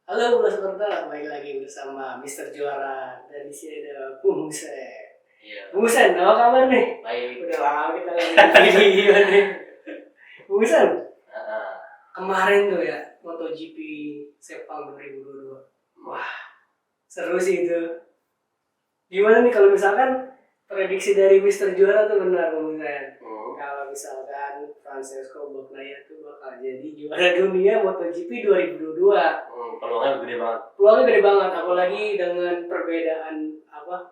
Halo Bola Supporter, balik lagi bersama Mister Juara dan di sini ada Bung Musen. Iya. Bung Musen, apa kabar nih? Baik. Udah lama kita lagi video nih. Bung Musen, Uh, kemarin tuh ya MotoGP Sepang 2022. Wah, seru sih itu. Gimana nih kalau misalkan prediksi dari Mister Juara tuh benar Bung Musen? Kalau misalkan Francesco Bagnaia tuh bakal jadi juara dunia MotoGP 2022. Peluangnya gede banget. Peluangnya gede banget, apalagi dengan perbedaan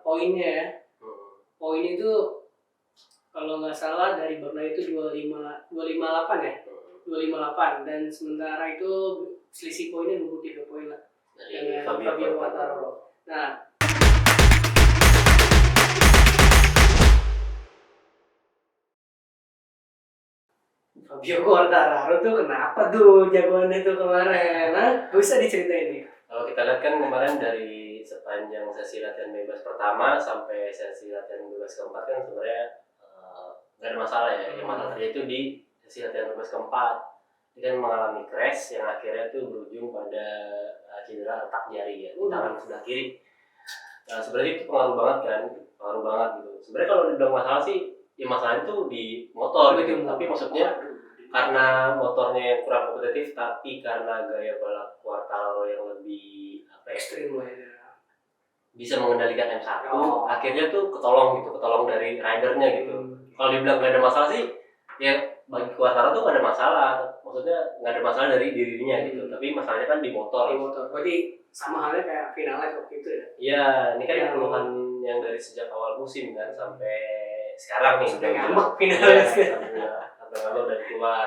poinnya ya. Poinnya itu kalau nggak salah dari Bagnaia itu 258 ya. 258 dan sementara itu selisih poinnya 23 poin lah dengan Fabio Quartararo. Nah, Fabio Quartararo tuh kenapa tuh jagoannya tuh kemarin? Nah, bisa diceritain nih. Kalau kita lihat kan kemarin dari sepanjang sesi latihan bebas pertama sampai sesi latihan bebas keempat kan sebenarnya nggak ada masalah ya. Yang masalah terjadi itu di sesi latihan bebas keempat. Dia kan mengalami crash yang akhirnya tuh berujung pada cedera retak jari ya di tangan sebelah kiri. Nah, sebenarnya itu pengaruh banget gitu. Sebenarnya kalau dibilang masalah sih, ya masalahnya tuh di motor gitu. Tapi maksudnya karena motornya yang kurang kompetitif, tapi karena gaya balap Quartararo yang lebih Ekstrim lah ya. bisa mengendalikan M1, akhirnya tuh ketolong dari ridernya gitu. Kalau dibilang nggak ada masalah sih, ya bagi Quartararo tuh nggak ada masalah. Maksudnya nggak ada masalah dari dirinya gitu. Tapi masalahnya kan di motor. Berarti sama halnya kayak finalnya waktu itu ya? Iya, ini kan keluhan yang dari sejak awal musim kan sampai sekarang nih. Sampai ngambek finalnya. Sampai ngambek dan keluar.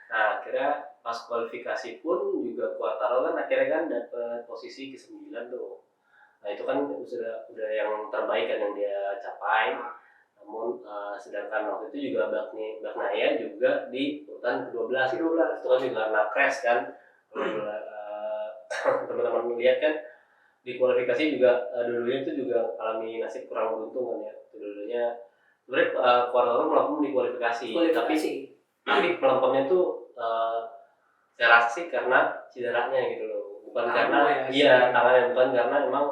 Nah, akhirnya pas kualifikasi pun juga Quartararo kan akhirnya kan dapat posisi ke-9 tuh. Nah, itu kan udah yang terbaik kan yang dia capai. Namun sedangkan waktu itu juga Bagnaia juga di urutan ke-12. Itu kan juga karena crash kan. Teman-teman lihat kan di kualifikasi juga dulunya itu juga alami nasib kurang beruntung kan ya. Dulunya sebenarnya Quartararo melempem di kualifikasi. Tapi melempemnya tuh saya rasa sih karena cederanya gitu loh, bukan karena tangannya, bukan karena memang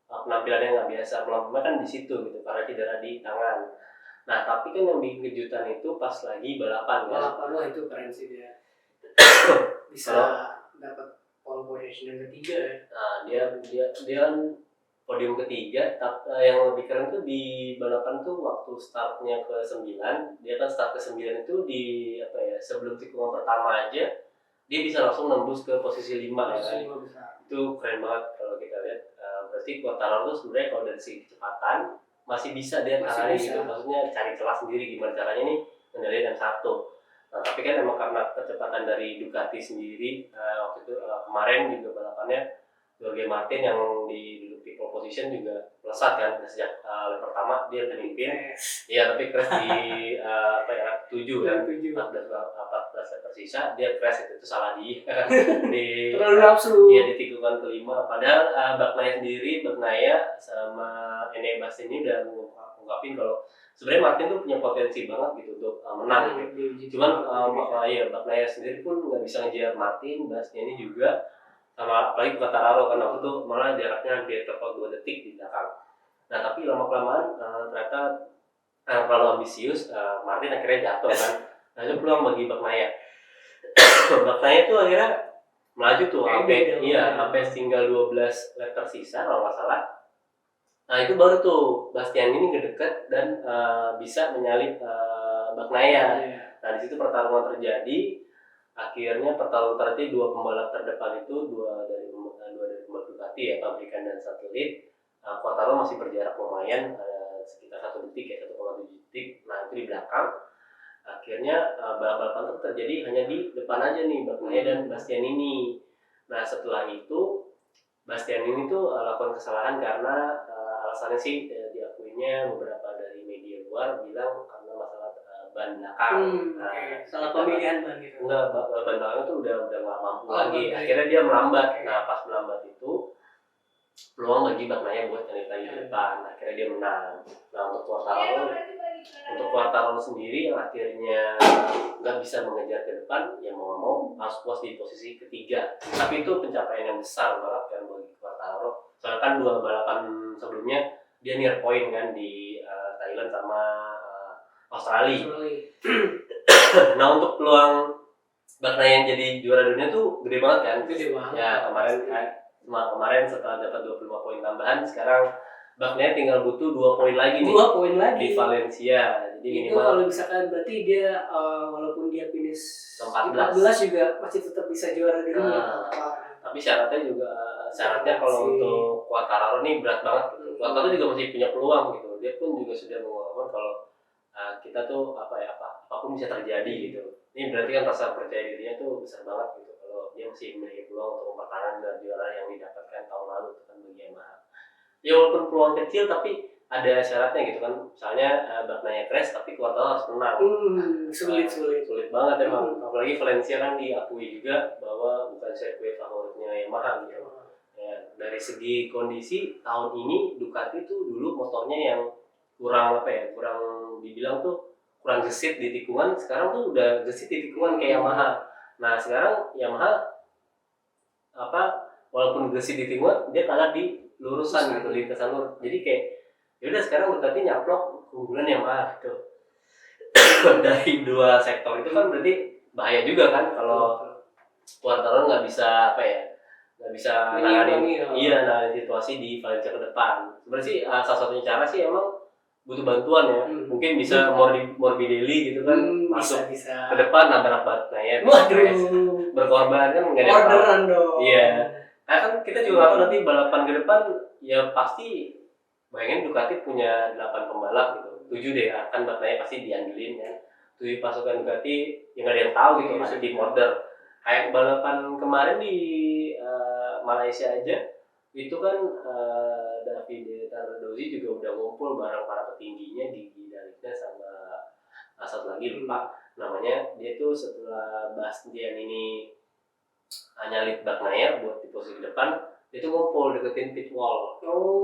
penampilannya nggak biasa. Melempemnya kan di situ gitu karena cedera di tangan. Nah, tapi kan yang bikin kejutan itu pas lagi balapan kan. Wah, itu keren sih dia. Bisa dapat pole position yang ketiga ya. Nah, dia kan podium ketiga. Yang lebih keren tuh di balapan tuh waktu startnya ke-9, dia kan start ke-9 itu di sebelum tikungan pertama aja dia bisa langsung nembus ke posisi 5 ya kan. Itu keren banget kalau kita lihat. Berarti Quartararo tuh sebenarnya kalau dari segi kecepatan masih bisa dia tangani gitu. Maksudnya cari celah sendiri gimana caranya nih ngendaliin M1. Nah, tapi kan emang karena kecepatan dari Ducati sendiri waktu itu kemarin juga balapannya Jorge Martin yang di pole position juga melesat kan sejak lap pertama dia pemimpin. Iya, tapi crash di 7 kan. 14 tersisa dia crash itu salah di terlalu nafsu. Iya, di tikungan kelima. Padahal Bagnaia sama Enea Bastianini udah ngungkapin kalau sebenarnya Martin tuh punya potensi banget gitu untuk menang gitu. Cuman Bagnaia sendiri pun nggak bisa ngejar Martin, Bastianini juga, sama apalagi Quartararo kan waktu itu malah jaraknya hampir terpaut 2 detik di belakang. Nah, tapi lama-kelamaan ternyata kalau ambisius Martin akhirnya jatuh kan. Nah, itu peluang bagi Bagnaia. Bagnaia tuh akhirnya melaju tuh sampai tinggal 12 lap tersisa kalau nggak salah. Nah, itu baru tuh Bastianini ngedekat dan bisa menyalip Bagnaia. Nah, di situ pertarungan terjadi. Akhirnya pertarungan terjadi dua pembalap terdepan itu dua dari pembalap Ducati ya, pabrikan dan satelit. Quartararo masih berjarak lumayan sekitar 1 detik ya, 1,7 detik. Nah, itu di belakang. Akhirnya balapan itu terjadi hanya di depan aja nih Bagnaia dan Bastianini. Nah, setelah itu Bastianini tuh lakukan kesalahan karena alasannya sih diakuinya beberapa dari media luar bilang karena masalah ban belakang. Salah pemilihan ban gitu. Enggak, ban belakang itu udah nggak mampu lagi. Akhirnya dia melambat. Nah, pas melambat itu peluang bagi Bagnaia buat nyalip lagi ke depan. Akhirnya dia menang. Nah, untuk Quartararo untuk Quartararo sendiri yang akhirnya nggak bisa mengejar ke depan, ya mau nggak mau harus puas di posisi ketiga. Tapi itu pencapaian yang besar banget kan bagi Quartararo. Soalnya kan 2 balapan sebelumnya dia near point kan di Thailand sama Australia. Nah untuk peluang Bagnaia yang jadi juara dunia tuh gede banget kan. Gede banget. Ya kemarin setelah dapat 25 poin tambahan, sekarang Bagnaia tinggal butuh 2 poin lagi nih. 2 poin lagi Di Valencia. Jadi itu minimal kalau misalkan berarti dia walaupun dia finish 14 juga masih tetap bisa juara dunia. Tapi syaratnya kalau untuk Quartararo nih berat banget gitu. Quartararo juga masih punya peluang gitu. Dia pun juga sudah mengatakan kalau kita tuh apapun bisa terjadi gitu. Ini berarti kan rasa percaya dirinya tuh besar banget gitu. Kalau dia masih memiliki peluang untuk mempertahankan gelar juara yang didapatkan tahun lalu itu kan bagi Yamaha. Ya walaupun peluang kecil tapi ada syaratnya gitu kan. Misalnya Bagnaia crash tapi Quartararo harus menang. Sulit banget emang. Apalagi Valencia kan diakui juga bahwa bukan sirkuit favoritnya Yamaha gitu. Ya, dari segi kondisi tahun ini Ducati tuh dulu motornya yang kurang dibilang tuh kurang gesit di tikungan, sekarang tuh udah gesit di tikungan kayak Yamaha. Nah sekarang Yamaha walaupun gesit di tikungan dia kalah di lurusan gitu, lintasan lurus. Jadi kayak yaudah sekarang Ducati nyaplok keunggulan Yamaha gitu. Dari 2 sektor itu kan berarti bahaya juga kan kalau Quartararo nggak bisa nanganin situasi di Valencia ke depan. Sebenarnya sih salah satunya cara sih emang butuh bantuan ya. Mungkin bisa Morbidelli gitu kan masuk bisa. ke depan nabrak Bagnaia. Berkorban kan nggak ada orderan dong. Iya. Nah kan kita juga tahu nanti balapan ke depan ya pasti bayangin Ducati punya 8 pembalap gitu. 7 deh kan Bagnaia pasti diandelin kan. 7 pasukan Ducati yang nggak ada yang tahu gitu masih di order. Kayak balapan kemarin di Malaysia aja itu kan Davide Tardozi juga udah ngumpul bareng para petingginya di Daliknya sama satu lagi lupa namanya. Dia tuh setelah Bastian ini nyalip Bagnaia buat di posisi depan, dia tuh ngumpul deketin pit wall.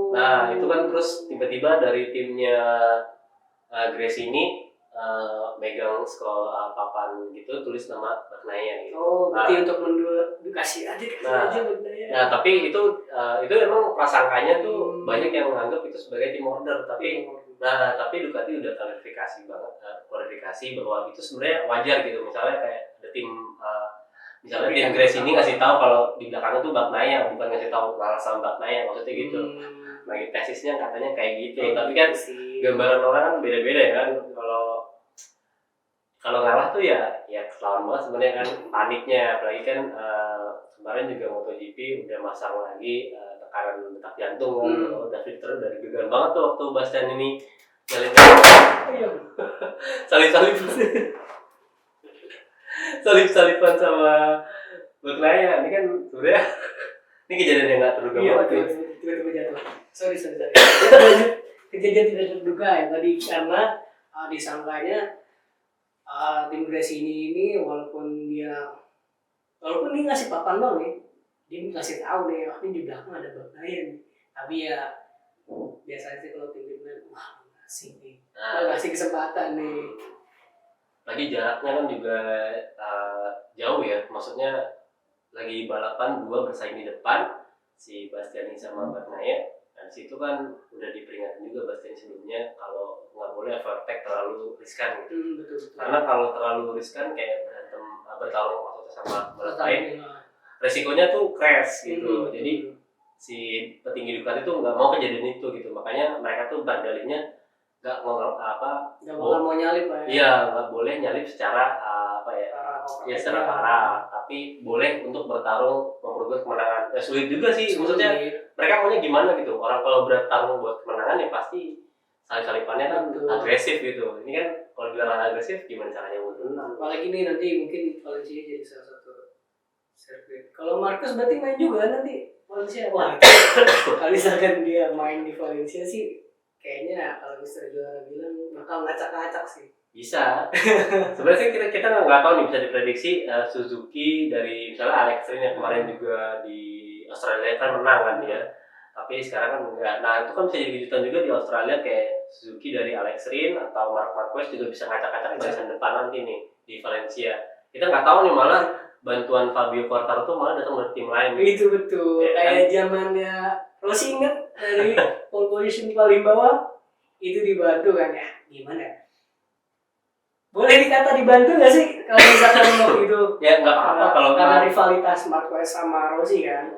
Nah itu kan terus tiba-tiba dari timnya Grace ini megang papan gitu tulis nama Bagnaia gitu. Berarti untuk dikasih aja Bagnaia. Nah tapi itu emang prasangkanya tuh banyak yang menganggap itu sebagai tim order, tapi Ducati udah klarifikasi bahwa itu sebenarnya wajar gitu. Misalnya kayak ada tim tim Grace ini ngasih tahu kalau di belakangnya tuh Bagnaia, bukan ngasih tahu kalah sama Bagnaia, maksudnya gitu. Bagi tesisnya katanya kayak gitu, tapi kan gambaran orang kan beda-beda ya kan. Kalau ngalah tuh ya kelawan banget sebenarnya kan, paniknya. Apalagi kan kemarin juga MotoGP udah masang lagi tekanan detak jantung kan. David terus dari gegan banget tuh waktu Bastian ini salip-salipan sama Bagnaia. Ini kan sebenarnya ini kejadian yang nggak terduga banget ya. Tiba-tiba jatuh. Sorry. Kejadian tidak terduga ya tadi karena disangkanya tim Grace ini walaupun dia ngasih papan dong nih, dia ngasih tahu deh ini di belakang ada Bagnaia nih. Tapi ya biasanya sih kalau tim ngasih kesempatan nih. Lagi jaraknya kan juga jauh ya, maksudnya lagi balapan 2 bersaing di depan, si Bastiani sama Bagnaia. Dan situ kan udah diperingatkan juga Bastiani sebelumnya kalau nggak boleh overtake terlalu riskan gitu. Betul. Karena kalau terlalu riskan kayak bertarung maksudnya sama balap lain, resikonya tuh crash gitu. Jadi si petinggi Ducati tuh nggak mau kejadian itu gitu. Makanya mereka tuh berdalihnya nggak mau nyalip ya. Iya, nggak boleh nyalip secara secara parah, tapi boleh untuk bertarung memperoleh kemenangan. Sulit juga sih, maksudnya mereka maunya gimana gitu. Orang kalau bertarung buat kemenangan ya pasti salip-salipannya kan agresif gitu. Ini kan kalau dilarang agresif gimana caranya buat menang? Apalagi nih nanti mungkin Valencia jadi salah satu sirkuit. Kalau Marcus berarti main juga nanti Valencia. Wah, kalau misalkan dia main di Valencia sih kayaknya kalau Mister Juara bilang bakal ngacak-ngacak sih. Bisa. Sebenarnya sih kita nggak tahu nih, bisa diprediksi Suzuki dari misalnya Alex Rins yang kemarin juga di Australia kan menang kan dia. Tapi sekarang kan enggak. Nah itu kan bisa jadi kejutan juga di Australia, kayak Suzuki dari Alex Rin atau Marc Marquez juga bisa ngacak-ngacak barisan depan nanti nih di Valencia. Kita nggak tahu nih, malah bantuan Fabio Quartararo tuh malah datang dari tim lain. Itu betul. Ya, Kayak kan? zamannya Rossi, inget dari pole position paling bawah itu dibantu kan ya? Gimana ya? Boleh dikata dibantu nggak sih kalau misalkan waktu itu? Ya nggak apa-apa kalau karena rivalitas Marquez sama Rossi kan.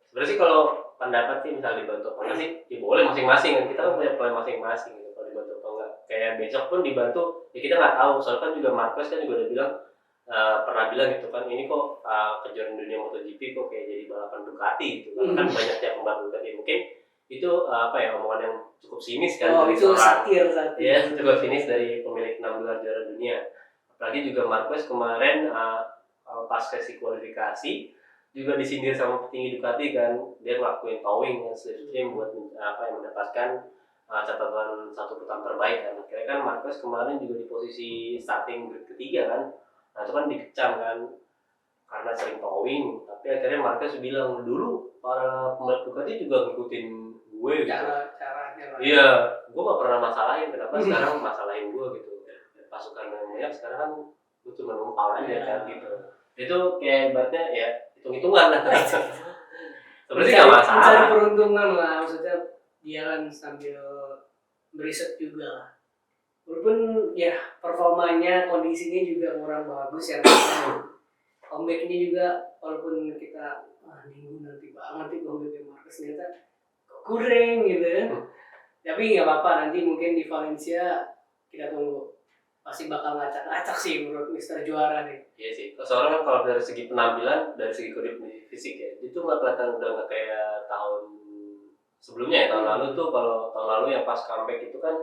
Sebenarnya sih kalau pendapat sih misal dibantu apa enggak sih, ya boleh masing-masing kan, kita kan punya plan masing-masing gitu. Kalau dibantu apa enggak, kayak besok pun dibantu ya kita nggak tahu, soalnya kan juga Marquez kan juga udah bilang pernah bilang gitu kan, ini kok kejuaraan dunia MotoGP kok kayak jadi balapan Ducati gitu kan, kan banyaknya pembalap Ducati, mungkin itu apa ya, omongan yang cukup sinis kan dari itu seorang, satir. ya cukup sinis dari pemilik 6 gelar juara dunia. Apalagi juga Marquez kemarin pas sesi kualifikasi juga disindir sama petinggi Ducati kan, dia ngelakuin towing dan slipstream buat mendapatkan catatan satu putaran terbaik kan. Akhirnya kan Marquez kemarin juga di posisi starting grid ketiga kan, nah itu kan dikecam kan karena sering towing, tapi akhirnya Marquez bilang dulu para pembalap Ducati juga ngikutin gue gitu. Caranya lah. Iya, gue gak pernah masalahin, kenapa sekarang masalahin gue gitu. Dan pasukan yang banyak sekarang kan gue cuma numpang aja kan gitu. Itu kayak ibaratnya ya hitung-hitungan lah. Sebenarnya nggak masalah. Mencari peruntungan lah, maksudnya dia kan sambil beriset juga lah. Walaupun ya performanya, kondisinya juga kurang bagus ya. Comebacknya juga walaupun kita minggu nanti banget nih comebacknya Marquez, ternyata kurang gitu ya. Tapi nggak apa-apa, nanti mungkin di Valencia kita tunggu. Pasti bakal ngacak-ngacak sih menurut Mister Juara nih. Iya sih, soalnya kan kalau dari segi penampilan, dari segi kondisi fisik ya, itu nggak kelihatan, udah nggak kayak tahun sebelumnya ya. Tahun lalu tuh, kalau tahun lalu yang pas comeback itu kan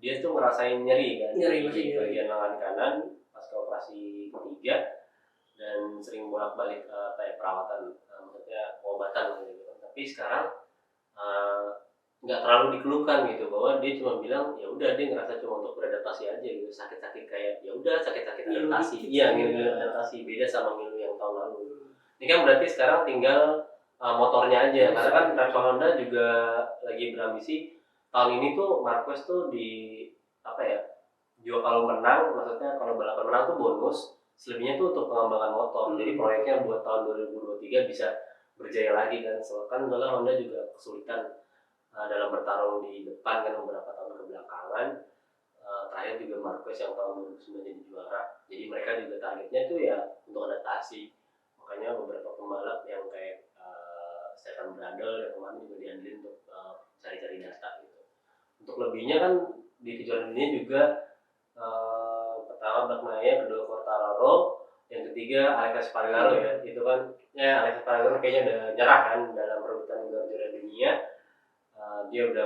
dia tuh ngerasain nyeri kan, di bagian lengan kanan pas ke operasi ketiga, dan sering bolak-balik kayak perawatan, maksudnya pengobatan gitu kan. Tapi sekarang nggak terlalu dikeluhkan gitu, bahwa dia cuma bilang ya udah dia ngerasa cuma untuk beradaptasi aja gitu, sakit-sakit kayak ya udah sakit-sakit adaptasi, iya ngilu adaptasi, beda sama ngilu yang tahun lalu. Ini kan berarti sekarang tinggal motornya aja, karena kan Repsol Honda juga lagi berambisi tahun ini tuh Marquez tuh di apa ya, juga kalau menang, maksudnya kalau balapan menang tuh bonus, selebihnya tuh untuk pengembangan motor. Jadi proyeknya buat tahun 2023 bisa berjaya lagi kan, soalnya kan Honda juga kesulitan dalam bertarung di depan kan beberapa tahun kebelakangan. Terakhir juga Marquez yang tahun 2009 jadi juara, jadi mereka juga targetnya tuh ya untuk adaptasi. Makanya beberapa pembalap yang kayak Stefan Bradl yang kemarin juga diandelin untuk cari-cari data gitu. Untuk lebihnya kan di kejuaraan dunia juga pertama Bagnaia, kedua Quartararo, yang ketiga Alex Espargaro ya. Itu kan ya Alex Espargaro kayaknya udah nyerah kan dalam perebutan gelar juara dunia. Dia udah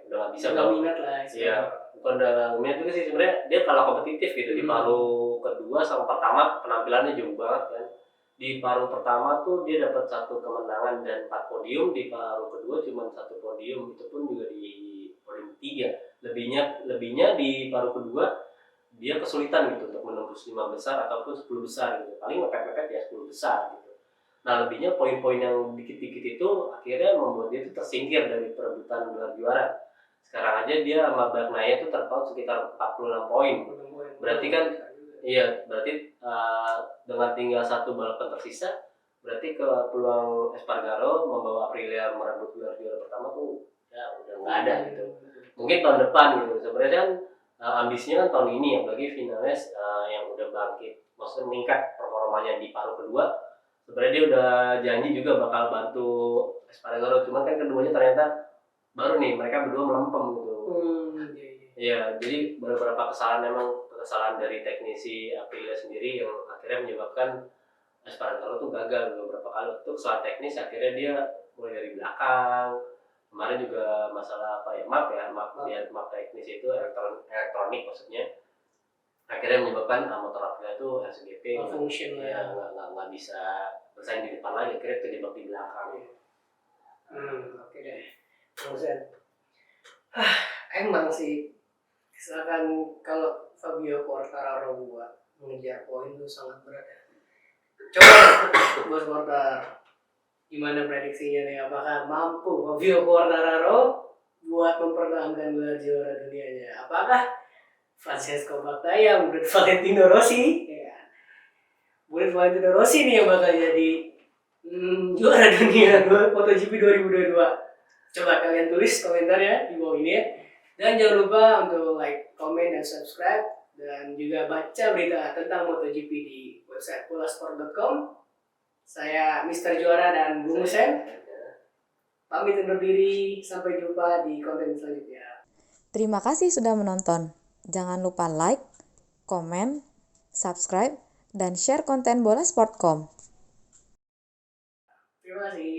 nggak bisa minat lah. Iya, bukan udah minat juga sih sebenarnya, dia kalah kompetitif gitu di paruh kedua sama pertama, penampilannya jauh banget kan. Di paruh pertama tuh dia dapat 1 kemenangan dan 4 podium, di paruh kedua cuma 1 podium, itu pun juga di podium ketiga. Lebihnya di paruh kedua dia kesulitan gitu untuk menembus 5 besar ataupun 10 besar gitu, paling mepet-mepet ya 10 besar gitu. Nah lebihnya poin-poin yang dikit-dikit itu akhirnya membuat dia itu tersingkir dari perebutan gelar juara. Sekarang aja dia sama Bagnaia itu terpaut sekitar 46 poin. Berarti kan iya, berarti dengan tinggal 1 balapan tersisa, berarti ke peluang Espargaro membawa Aprilia merebut gelar juara pertama tuh ya udah nggak ada gitu. Mungkin tahun depan gitu. Sebenarnya kan ambisinya kan tahun ini, apalagi Vinales yang udah bangkit, maksudnya meningkat performanya di paruh kedua. Sebenarnya dia udah janji juga bakal bantu Espargaro, cuman kan keduanya ternyata baru nih mereka berdua melempem gitu. Iya, jadi beberapa kesalahan dari teknisi Aprilia sendiri yang akhirnya menyebabkan Espargaro tuh gagal beberapa kali. Itu kesalahan teknis, akhirnya dia mulai dari belakang. Kemarin juga masalah map teknis itu elektronik maksudnya. Akhirnya menyebabkan motor Aprilia itu RCGP nggak bisa bersaing di depan lagi, akhirnya terjebak di belakang. Oke deh. Emang sih, misalkan kalau Fabio Quartararo buat mengejar poin itu sangat berat ya. Coba bos Quartar, Gimana prediksinya nih? Apakah mampu Fabio Quartararo buat mempertahankan gelar juara dunianya? Apakah Francesco Bagnaia, murid Valentino Rossi, ya, murid Valentino Rossi nih yang bakal jadi juara dunia MotoGP 2022? Coba kalian tulis komentarnya di bawah ini ya. Dan jangan lupa untuk like, comment, dan subscribe. Dan juga baca berita tentang MotoGP di website polasport.com. Saya Mister Juara dan Bung Sen. Pamit undur diri. Sampai jumpa di konten selanjutnya. Terima kasih sudah menonton. Jangan lupa like, komen, subscribe, dan share konten Bola Sport.com. Terima kasih.